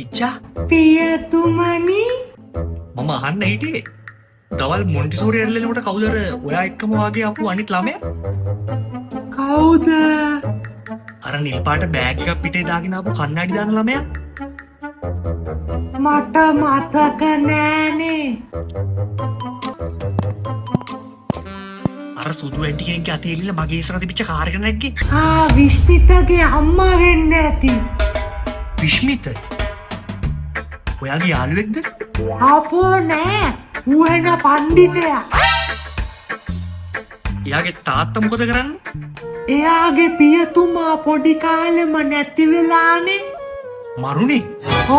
ඉච්චා පියතුමනි මම අහන්න හිටියේ දවල් මොන්ටිසෝරි ඇල්ලෙනකොට කවුද අර ඔයා එක්කම වාගේ ආපු අනිත් ළමයා? කවුද? අර නිල් පාට බෑග් එකක් පිටේ දාගෙන ආපු කන්නඩි දාන ළමයා? මට මතක නෑනේ. අර සුදු ඇන්ටි කෙනෙක්ගේ අතේ එල්ලලා මගේ ඉස්සර තිබිච්ච කාර් එක නැග්ගේ. විශ්මිතගේ අම්මා වෙන්න ඇති. විශ්මිත? ඔයාගේ යාළුවෙක්ද? අපෝ නෑ. ඌ වෙන පණ්ඩිතයා. එයාගේ තාත්තා මොකද කරන්නේ? එයාගේ පියතුමා පොඩි කාලෙම නැති වෙලානේ. මරුනේ?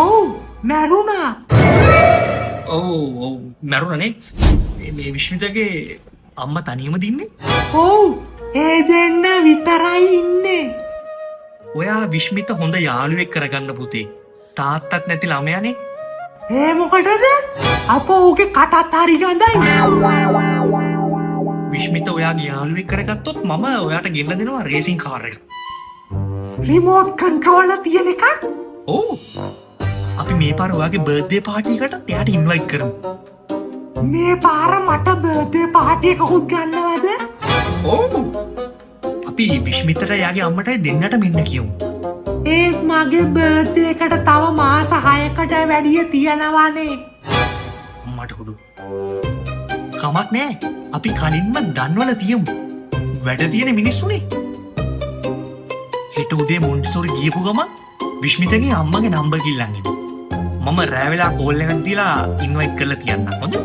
ඔව් මැරුණා. ඔව් මැරුණනේ. මේ විශ්මිතගේ අම්මා තනියම දින්නේ? ඔව් ඒ දෙන්න විතරයි ඉන්නේ. ඔයා විශ්මිත හොඳ යාළුවෙක් කරගන්න පුතේ. තාත්තත් නැති ළමයානේ. ඒ මොකටද? අපෝ ඌගේ කටත් හරි ගඳයි. විශ්මිත ඔයාගේ යාළුවෙක් කරගත්තොත් මම ඔයාට ගෙන්න දෙනවා රේසින් කාර් එක. රිමෝට් කන්ට්‍රෝලර් තියෙන එකක්. ඔව්. අපි මේ පාර ඔයාගේ බර්ත්ඩේ පාටි එකකට එයාට ඉන්වයිට් කරමු. මේ පාර මට බර්ත්ඩේ පාටි එකකුත් ගන්නවද? ඔව්. අපි විශ්මිතට එයාගේ අම්මටයි දෙන්නට මෙන්න කියමු. ඒත් මගේ බර්ත්ඩේ එකට තව මාස 6කට වැඩිය තියෙනවනේ. මට හුදු. කමක් නෑ. අපි කලින්ම දන්වල තියමු. වැඩ තියෙන මිනිස්සුනේ. හෙට උදේ මොන්ටිසෝරි ගියපු ගමන් විශ්මිතගේ අම්මගේ නම්බර් කිල්ලන් එන්න. මම රෑ වෙලා කෝල් එකක් දීලා ඉන්වයිට් කරලා තියන්නම්. හොඳද?